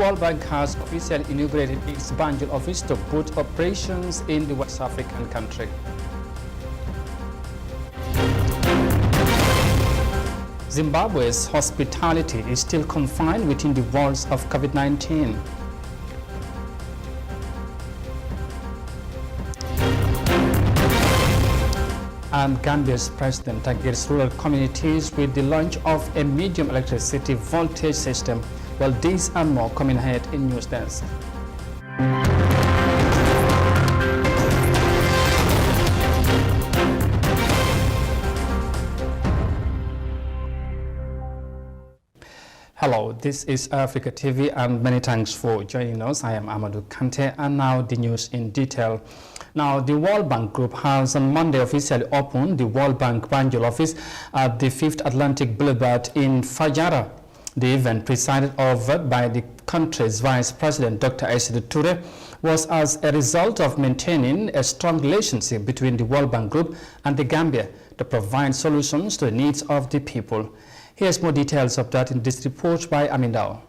World Bank has officially inaugurated its Banjul office to boost operations in the West African country. Zimbabwe's hospitality is still confined within the walls of COVID-19. And Gambia's president targets rural communities with the launch of a medium electricity voltage system. Well, these and more coming ahead in News Desk. Hello, this is Africa TV and many thanks for joining us. I am Amadou Kante and now the news in detail. Now, the World Bank Group has on Monday officially opened the World Bank Banjul office at the 5th Atlantic Boulevard in Fajara. The event, presided over by the country's Vice President Dr. Aïssatou Touré, was as a result of maintaining a strong relationship between the World Bank Group and the Gambia to provide solutions to the needs of the people. Here's more details of that in this report by Amindao.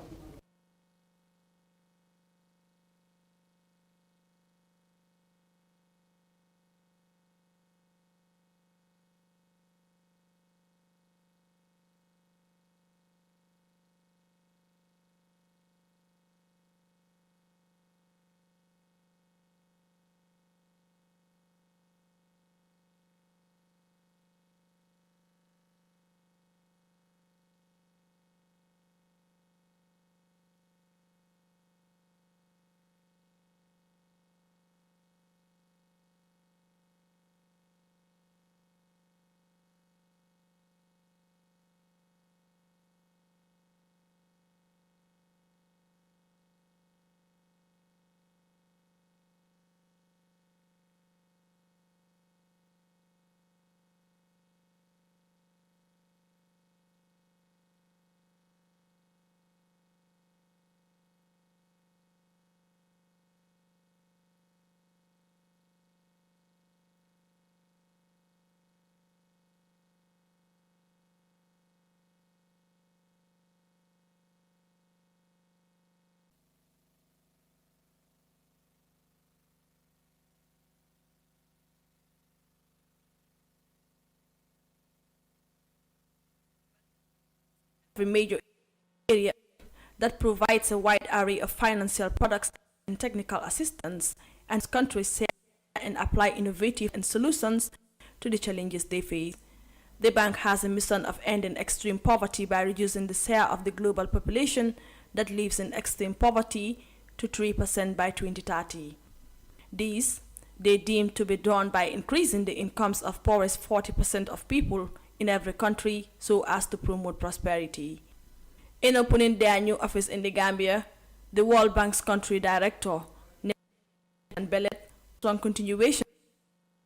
A major area that provides a wide array of financial products and technical assistance, and countries share and apply innovative solutions to the challenges they face. The bank has a mission of ending extreme poverty by reducing the share of the global population that lives in extreme poverty to 3% by 2030. This they deem to be done by increasing the incomes of poorest 40% of people in every country so as to promote prosperity. In opening their new office in the Gambia, the World Bank's country director, and Bellet, on continuation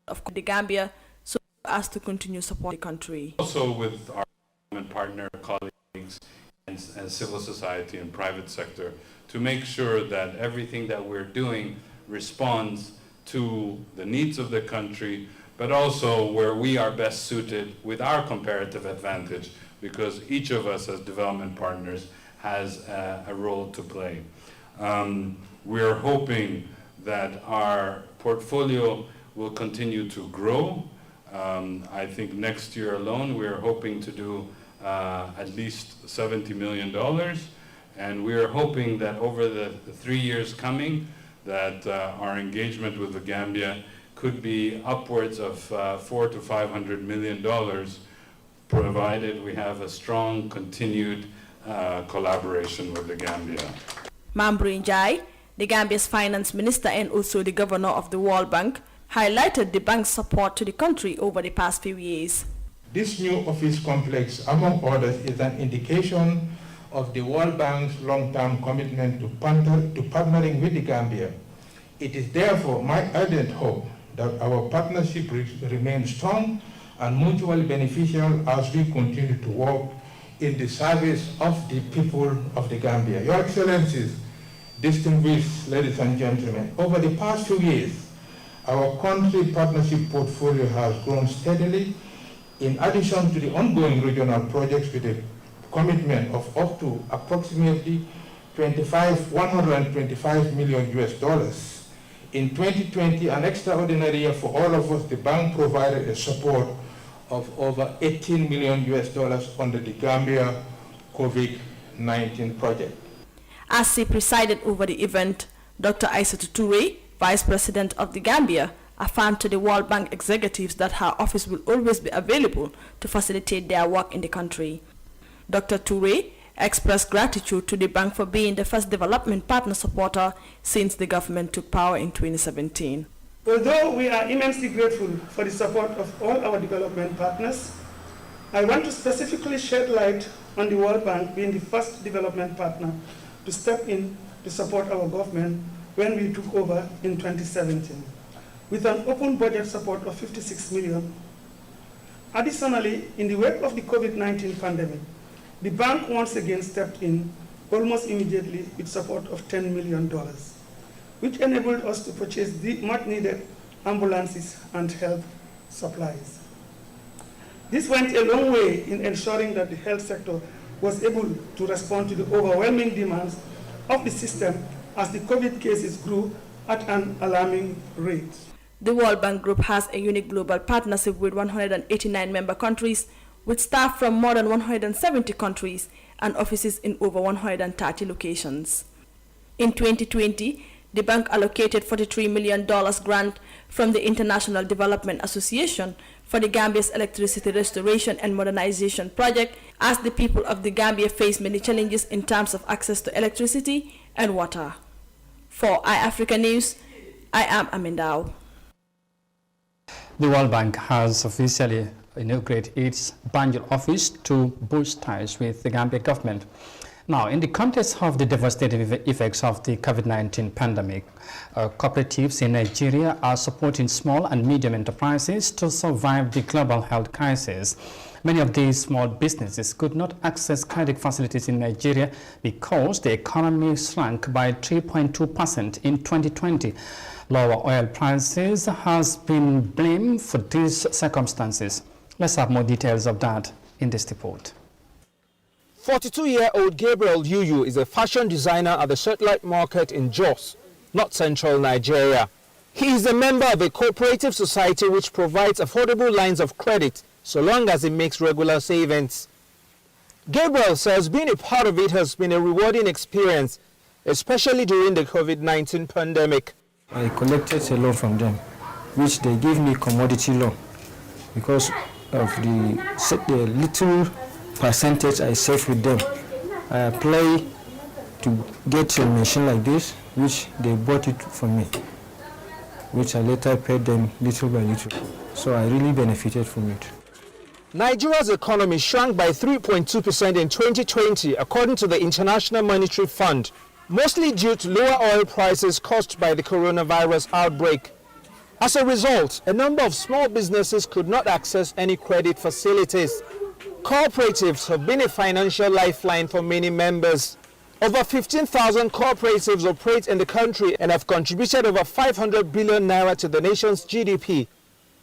of the Gambia so as to continue supporting the country. Also with our partner colleagues and civil society and private sector to make sure that everything that we're doing responds to the needs of the country, but also where we are best suited with our comparative advantage, because each of us as development partners has a role to play. We're hoping that our portfolio will continue to grow. I think next year alone, we're hoping to do at least $70 million. And we're hoping that over the 3 years coming, that our engagement with the Gambia could be upwards of $400 to $500 million, provided we have a strong continued collaboration with the Gambia. Mambri Njai, the Gambia's finance minister and also the governor of the World Bank, highlighted the bank's support to the country over the past few years. This new office complex, among others, is an indication of the World Bank's long-term commitment to partnering with the Gambia. It is therefore my ardent hope that our partnership remains strong and mutually beneficial as we continue to work in the service of the people of the Gambia. Your Excellencies, distinguished ladies and gentlemen, over the past few years, our country partnership portfolio has grown steadily. In addition to the ongoing regional projects with a commitment of up to approximately $125 million US dollars. In 2020, an extraordinary year for all of us, the bank provided a support of over $18 million US dollars under the Gambia COVID-19 project. As he presided over the event, Dr. Aissatou Touré, Vice President of the Gambia, affirmed to the World Bank executives that her office will always be available to facilitate their work in the country. Dr. Touré expressed gratitude to the bank for being the first development partner supporter since the government took power in 2017. Although we are immensely grateful for the support of all our development partners, I want to specifically shed light on the World Bank being the first development partner to step in to support our government when we took over in 2017, with an open budget support of $56 million. Additionally, in the wake of the COVID-19 pandemic, the bank once again stepped in almost immediately with support of $10 million, which enabled us to purchase the much-needed ambulances and health supplies. This went a long way in ensuring that the health sector was able to respond to the overwhelming demands of the system as the COVID cases grew at an alarming rate. The World Bank Group has a unique global partnership with 189 member countries, with staff from more than 170 countries and offices in over 130 locations. In 2020, the bank allocated $43 million grant from the International Development Association for the Gambia's electricity restoration and modernization project, as the people of the Gambia face many challenges in terms of access to electricity and water. For iAfrica News, I am Amindao. The World Bank has officially inaugurated its Banjul office to boost ties with the Gambia government. Now, in the context of the devastating effects of the COVID-19 pandemic, cooperatives in Nigeria are supporting small and medium enterprises to survive the global health crisis. Many of these small businesses could not access credit facilities in Nigeria because the economy shrank by 3.2% in 2020. Lower oil prices has been blamed for these circumstances. Let's have more details of that in this report. 42-year-old Gabriel Yuyu is a fashion designer at the Satellite Market in Jos, North Central Nigeria. He is a member of a cooperative society which provides affordable lines of credit so long as he makes regular savings. Gabriel says being a part of it has been a rewarding experience, especially during the COVID-19 pandemic. I collected a loan from them, which they gave me commodity loan because of the little percentage I save with them. I apply to get a machine like this, which they bought it for me, which I later paid them little by little. So I really benefited from it. Nigeria's economy shrank by 3.2% in 2020, according to the International Monetary Fund, mostly due to lower oil prices caused by the coronavirus outbreak. As a result, a number of small businesses could not access any credit facilities. Cooperatives have been a financial lifeline for many members. Over 15,000 cooperatives operate in the country and have contributed over 500 billion naira to the nation's GDP.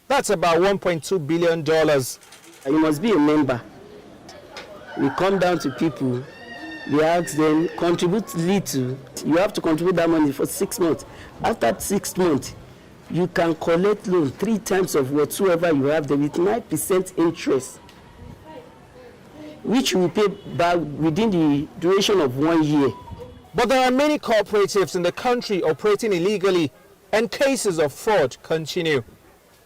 That's about $1.2 billion. You must be a member. We come down to people, we ask them, contribute little. You have to contribute that money for 6 months. After 6 months, you can collect loan 3 times of whatsoever you have there with 9% interest, which we pay back within the duration of 1 year. But there are many cooperatives in the country operating illegally, and cases of fraud continue.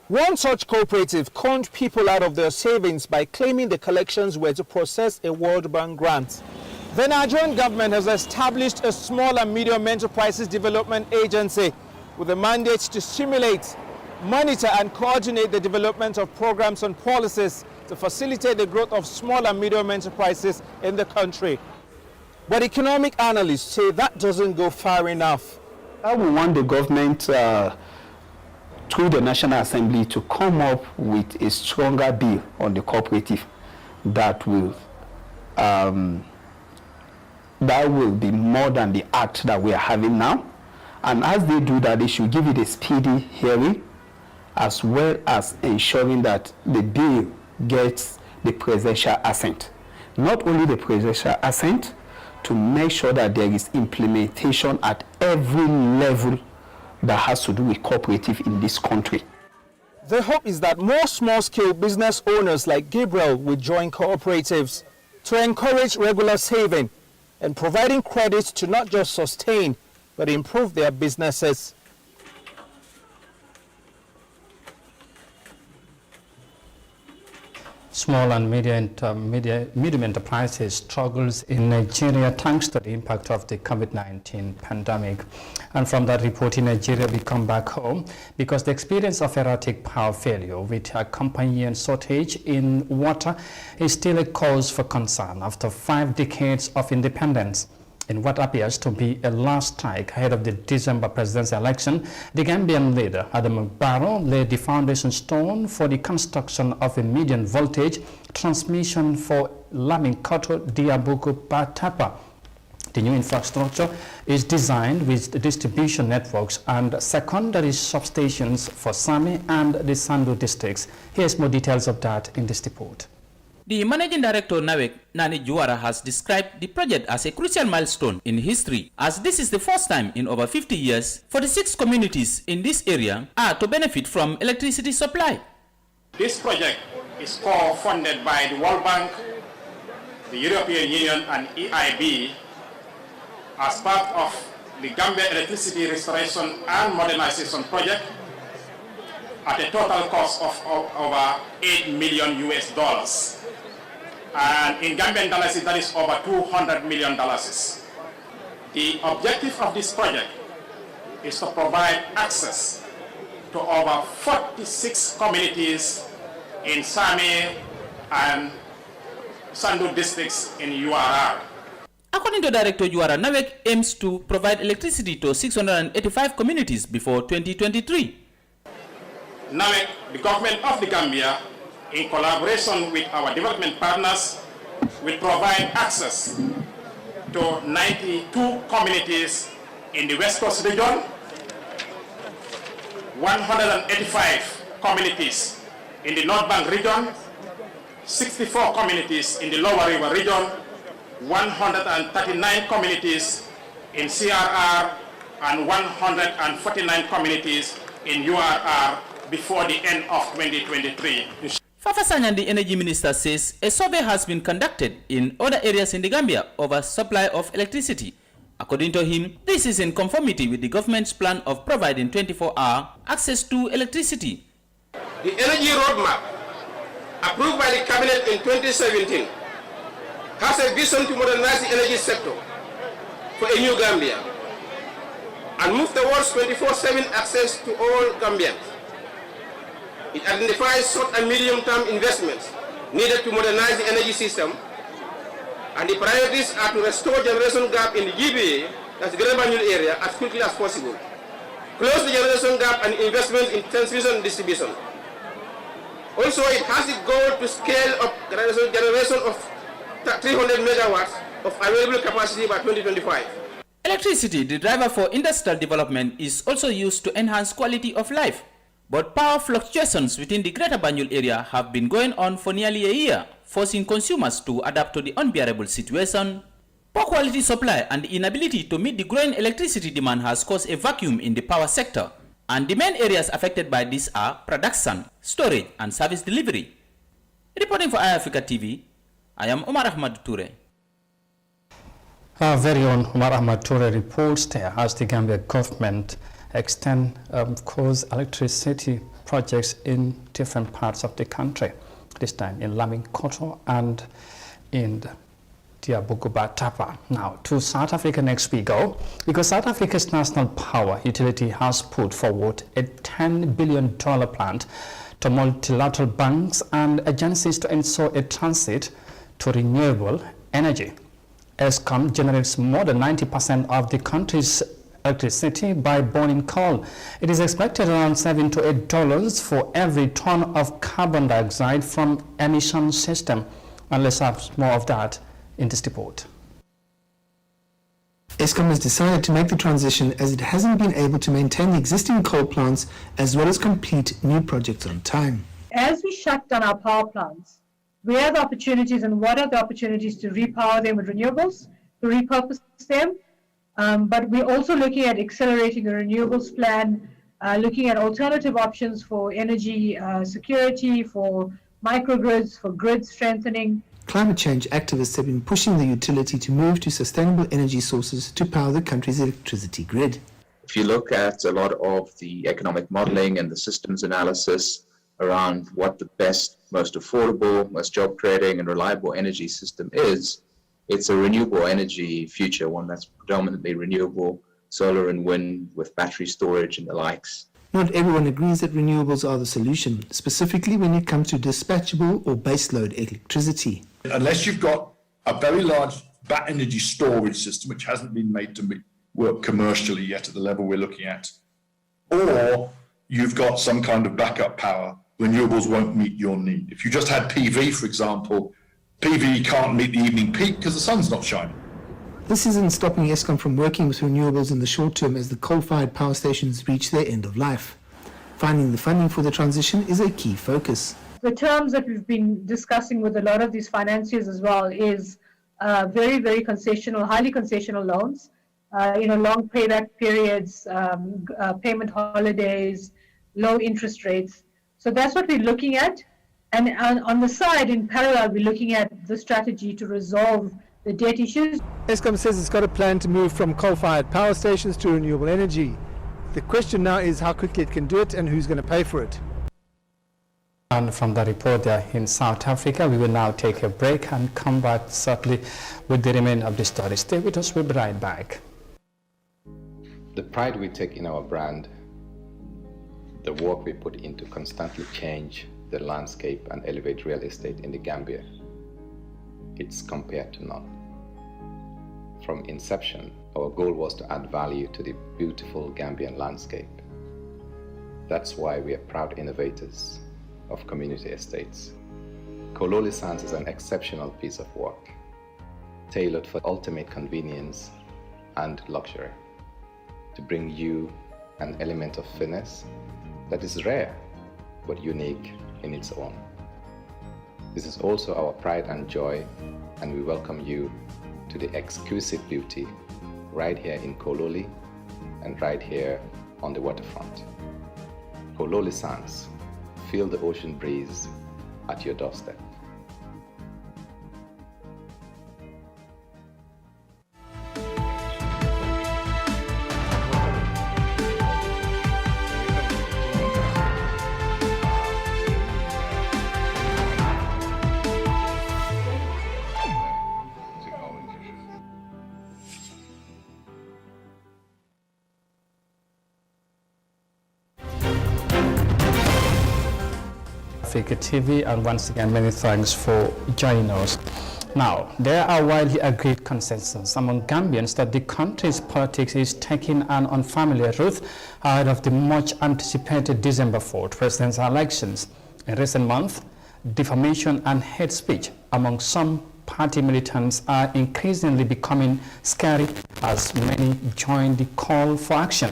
One such cooperative conned people out of their savings by claiming the collections were to process a World Bank grant. The Nigerian government has established a small and medium enterprises development agency with a mandate to stimulate, monitor and coordinate the development of programs and policies to facilitate the growth of small and medium enterprises in the country. But economic analysts say that doesn't go far enough. I would want the government through the National Assembly to come up with a stronger bill on the cooperative that will be more than the act that we are having now. And as they do that, they should give it a speedy hearing, as well as ensuring that the bill gets the presidential assent. Not only the presidential assent, to make sure that there is implementation at every level that has to do with cooperative in this country. The hope is that more small-scale business owners like Gabriel will join cooperatives to encourage regular saving and providing credit to not just sustain, but improve their businesses. Small and medium enterprises struggles in Nigeria thanks to the impact of the COVID-19 pandemic. And from that report in Nigeria, we come back home because the experience of erratic power failure with accompanying shortage in water is still a cause for concern after 5 decades of independence. In what appears to be a last strike ahead of the December presidential election, the Gambian leader, Adam Barrow, laid the foundation stone for the construction of a medium voltage transmission for Laminkoto Diabuku Batapa. The new infrastructure is designed with distribution networks and secondary substations for Sami and the Sandu districts. Here's more details of that in this report. The Managing Director Nawek Nani Juara has described the project as a crucial milestone in history, as this is the first time in over 50 years 46 communities in this area are to benefit from electricity supply. This project is co-funded by the World Bank, the European Union and EIB as part of the Gambia Electricity Restoration and Modernization Project at a total cost of over $8 million US. And in Gambian dollars, that is over $200 million. The objective of this project is to provide access to over 46 communities in Sami and Sandu districts in URR. According to Director Juara, Nawek aims to provide electricity to 685 communities before 2023. Nawek, the government of the Gambia, in collaboration with our development partners, will provide access to 92 communities in the West Coast region, 185 communities in the North Bank region, 64 communities in the Lower River region, 139 communities in CRR, and 149 communities in URR before the end of 2023. Fafasanyan, the Energy Minister, says a survey has been conducted in other areas in the Gambia over supply of electricity. According to him, this is in conformity with the government's plan of providing 24-hour access to electricity. The energy roadmap approved by the Cabinet in 2017 has a vision to modernize the energy sector for a new Gambia and move towards 24/7 access to all Gambians. It identifies short and medium-term investments needed to modernize the energy system, and the priorities are to restore generation gap in the GBA, that's the Greater Banjul area, as quickly as possible, close the generation gap and investments in transmission and distribution. Also, it has the goal to scale up generation of 300 megawatts of available capacity by 2025. Electricity, the driver for industrial development, is also used to enhance quality of life. But power fluctuations within the Greater Banjul area have been going on for nearly a year, forcing consumers to adapt to the unbearable situation. Poor quality supply and the inability to meet the growing electricity demand has caused a vacuum in the power sector. And the main areas affected by this are production, storage, and service delivery. Reporting for iAfrica TV, I am Omar Ahmad Toure. Our very own Omar Ahmad Toure reports there as the Gambia government extend, electricity projects in different parts of the country, this time in Laminkoto and in Diabuku Batapa. Now, to South Africa next we go, because South Africa's national power utility has put forward a $10 billion plan to multilateral banks and agencies to ensure a transit to renewable energy. Eskom generates more than 90% of the country's electricity by burning coal. It is expected around $7 to $8 for every ton of carbon dioxide from emission system. And let's have more of that in this report. Eskom has decided to make the transition as it hasn't been able to maintain the existing coal plants as well as complete new projects on time. As we shut down our power plants, where are the opportunities and what are the opportunities to repower them with renewables? to repurpose them. But we're also looking at accelerating the renewables plan, looking at alternative options for energy security, for microgrids, for grid strengthening. Climate change activists have been pushing the utility to move to sustainable energy sources to power the country's electricity grid. If you look at a lot of the economic modeling and the systems analysis around what the best, most affordable, most job creating and reliable energy system is, it's a renewable energy future, one that's predominantly renewable, solar and wind with battery storage and the likes. Not everyone agrees that renewables are the solution, specifically when it comes to dispatchable or baseload electricity. Unless you've got a very large battery energy storage system, which hasn't been made to work commercially yet at the level we're looking at, or you've got some kind of backup power, renewables won't meet your need. If you just had PV, for example, PV can't meet the evening peak because the sun's not shining. This isn't stopping Eskom from working with renewables in the short term as the coal-fired power stations reach their end of life. Finding the funding for the transition is a key focus. The terms that we've been discussing with a lot of these financiers as well is very, very concessional, highly concessional loans, long payback periods, payment holidays, low interest rates. So that's what we're looking at. And on the side, in parallel, we're looking at the strategy to resolve the debt issues. Eskom says it's got a plan to move from coal-fired power stations to renewable energy. The question now is how quickly it can do it and who's going to pay for it. And from the report there in South Africa, we will now take a break and come back shortly with the remainder of the story. Stay with us, we'll be right back. The pride we take in our brand, the work we put into constantly change the landscape and elevate real estate in the Gambia, it's compared to none. From inception, our goal was to add value to the beautiful Gambian landscape. That's why we are proud innovators of community estates. Kololi Sands is an exceptional piece of work, tailored for ultimate convenience and luxury, to bring you an element of finesse that is rare but unique in its own. This is also our pride and joy, and we welcome you to the exquisite beauty right here in Kololi and right here on the waterfront. Kololi Sands, feel the ocean breeze at your doorstep. Africa TV, and once again many thanks for joining us. Now, there are widely agreed consensus among Gambians that the country's politics is taking an unfamiliar route ahead of the much anticipated December 4th presidential elections. In recent months, defamation and hate speech among some party militants are increasingly becoming scary as many join the call for action.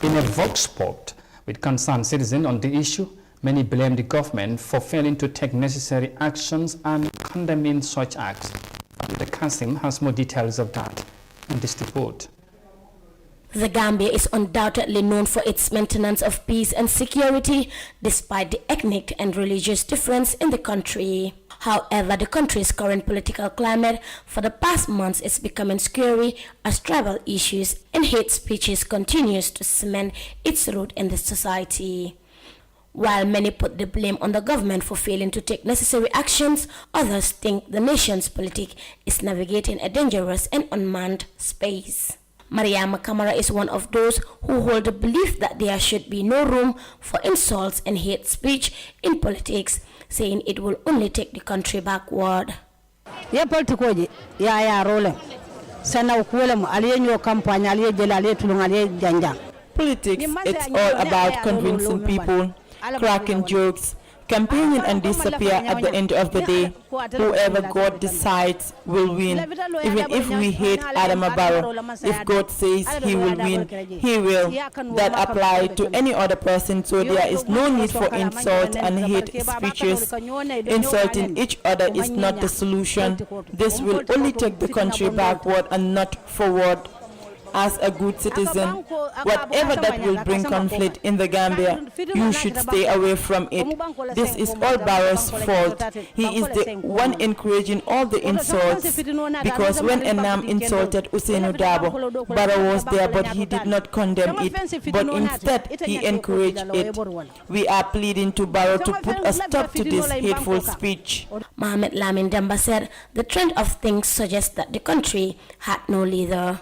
In a vox pop with concerned citizens on the issue, many blame the government for failing to take necessary actions and condemning such acts. The Kasim has more details of that in this report. The Gambia is undoubtedly known for its maintenance of peace and security, despite the ethnic and religious difference in the country. However, the country's current political climate for the past months is becoming scary as tribal issues and hate speeches continues to cement its root in the society. While many put the blame on the government for failing to take necessary actions, others think the nation's politics is navigating a dangerous and unmanned space. Mariama Kamara is one of those who hold the belief that there should be no room for insults and hate speech in politics, saying it will only take the country backward. Politics, it's all about convincing people, cracking jokes, campaigning and disappear at the end of the day. Whoever God decides will win. Even if we hate Adama Barrow, if God says he will win, he will. That applies to any other person, so there is no need for insult and hate speeches. Insulting each other is not the solution. This will only take the country backward and not forward. As a good citizen, whatever that will bring conflict in the Gambia, you should stay away from it. This is all Barrow's fault. He is the one encouraging all the insults, because when Enam insulted Usainu Dabo, Barrow was there, but he did not condemn it, but instead he encouraged it. We are pleading to Barrow to put a stop to this hateful speech. Mohamed Lamin Demba said the trend of things suggests that the country had no leader.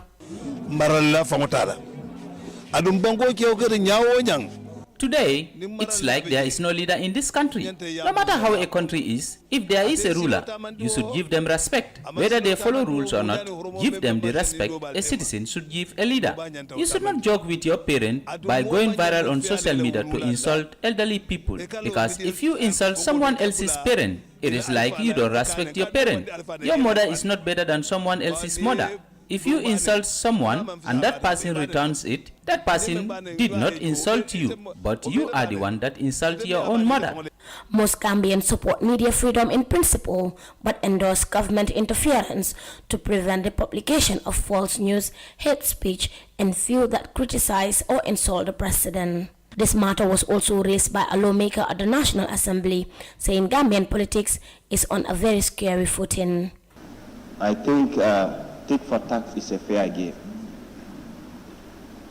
Today, it's like there is no leader in this country. No matter how a country is, if there is a ruler, you should give them respect. Whether they follow rules or not, give them the respect a citizen should give a leader. You should not joke with your parent by going viral on social media to insult elderly people. Because if you insult someone else's parent, it is like you don't respect your parent. Your mother is not better than someone else's mother. If you insult someone and that person returns it, that person did not insult you, but you are the one that insulted your own mother. Most Gambians support media freedom in principle, but endorse government interference to prevent the publication of false news, hate speech, and views that criticize or insult the president. This matter was also raised by a lawmaker at the National Assembly, saying Gambian politics is on a very scary footing. I think tit for tat is a fair game.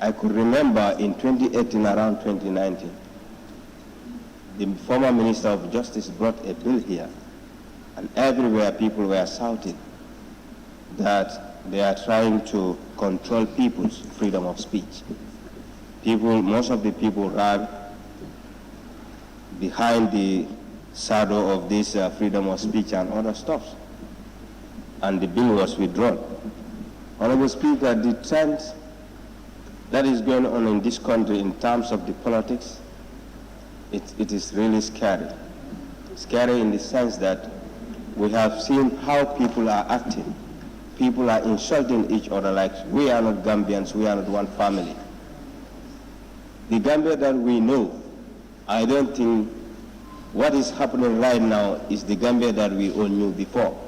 I could remember in 2018, around 2019, the former Minister of Justice brought a bill here, and everywhere people were shouting that they are trying to control people's freedom of speech. Most of the people ran behind the shadow of this freedom of speech and other stuff, and the bill was withdrawn. Honorable Speaker, the trend that is going on in this country in terms of the politics, it is really scary. Scary in the sense that we have seen how people are acting. People are insulting each other like we are not Gambians, we are not one family. The Gambia that we know, I don't think what is happening right now is the Gambia that we all knew before.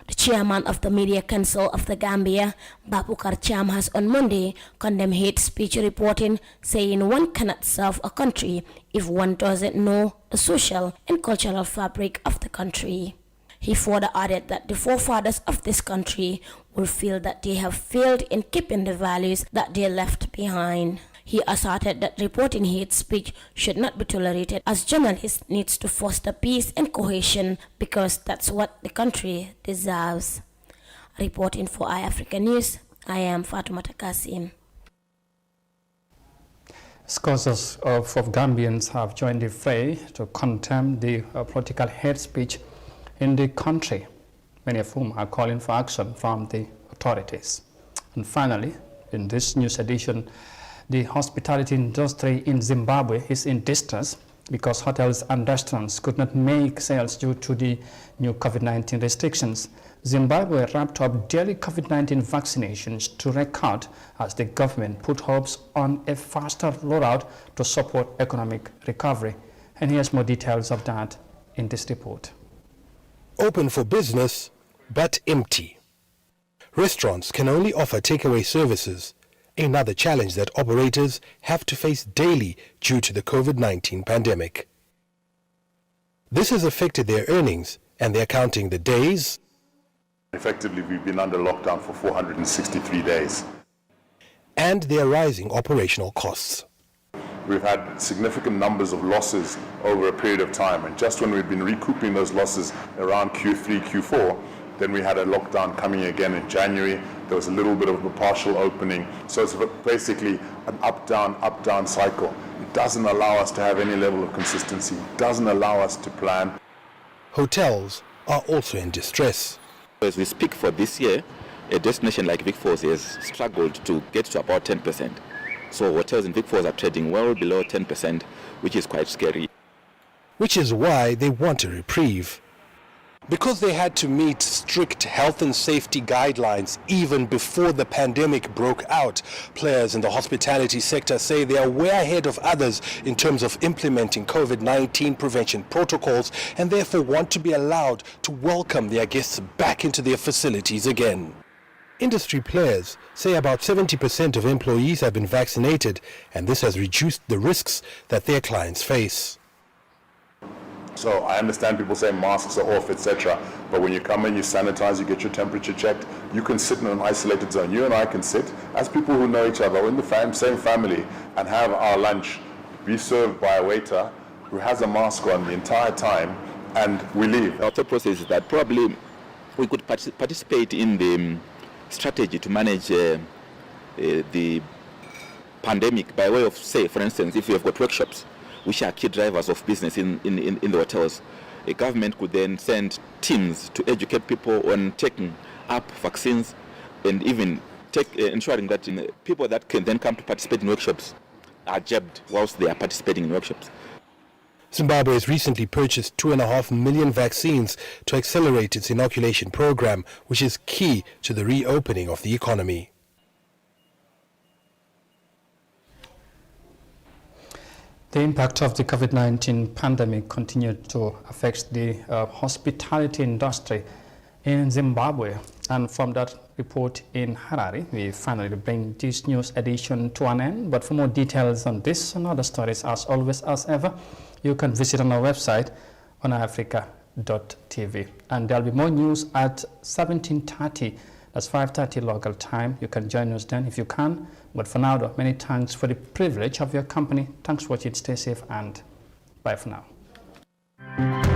The chairman of the Media Council of the Gambia, Babukar Cham, has on Monday condemned hate speech reporting, saying one cannot serve a country if one doesn't know the social and cultural fabric of the country. He further added that the forefathers of this country will feel that they have failed in keeping the values that they left behind. He asserted that reporting hate speech should not be tolerated, as journalists need to foster peace and cohesion because that's what the country deserves. Reporting for iAfrica News, I am Fatoumata Kasim. Scores of Gambians have joined the fray to condemn the political hate speech in the country, many of whom are calling for action from the authorities. And finally, in this news edition, the hospitality industry in Zimbabwe is in distress because hotels and restaurants could not make sales due to the new COVID-19 restrictions. Zimbabwe wrapped up daily COVID-19 vaccinations to record as the government put hopes on a faster rollout to support economic recovery. And here's more details of that in this report. Open for business, but empty. Restaurants can only offer takeaway services, another challenge that operators have to face daily due to the COVID-19 pandemic. This has affected their earnings, and they're counting the days. Effectively, we've been under lockdown for 463 days. And their rising operational costs. We've had significant numbers of losses over a period of time, and just when we've been recouping those losses around Q3, Q4, then we had a lockdown coming again in January. There was a little bit of a partial opening. So it's basically an up-down cycle. It doesn't allow us to have any level of consistency. It doesn't allow us to plan. Hotels are also in distress. As we speak for this year, a destination like Vic Falls has struggled to get to about 10%. So hotels in Vic Falls are trading well below 10%, which is quite scary. which is why they want a reprieve. Because they had to meet strict health and safety guidelines even before the pandemic broke out, players in the hospitality sector say they are way ahead of others in terms of implementing COVID-19 prevention protocols and therefore want to be allowed to welcome their guests back into their facilities again. Industry players say about 70% of employees have been vaccinated, and this has reduced the risks that their clients face. So I understand people say masks are off, etc. But when you come in, you sanitize, you get your temperature checked, you can sit in an isolated zone. You and I can sit as people who know each other in the same family and have our lunch, be served by a waiter who has a mask on the entire time, and we leave. Our thought process is that probably we could participate in the strategy to manage the pandemic by way of, say, for instance, if we have got workshops, which are key drivers of business in the hotels. A government could then send teams to educate people on taking up vaccines and even ensuring that people that can then come to participate in workshops are jabbed whilst they are participating in workshops. Zimbabwe has recently purchased 2.5 million vaccines to accelerate its inoculation program, which is key to the reopening of the economy. The impact of the COVID-19 pandemic continued to affect the hospitality industry in Zimbabwe. And from that report in Harare, we finally bring this news edition to an end. But for more details on this and other stories, as always, as ever, you can visit on our website on africa.tv. And there'll be more news at 17:30. That's 5:30 local time. You can join us then if you can. But for now, though, many thanks for the privilege of your company. Thanks for watching. Stay safe and bye for now.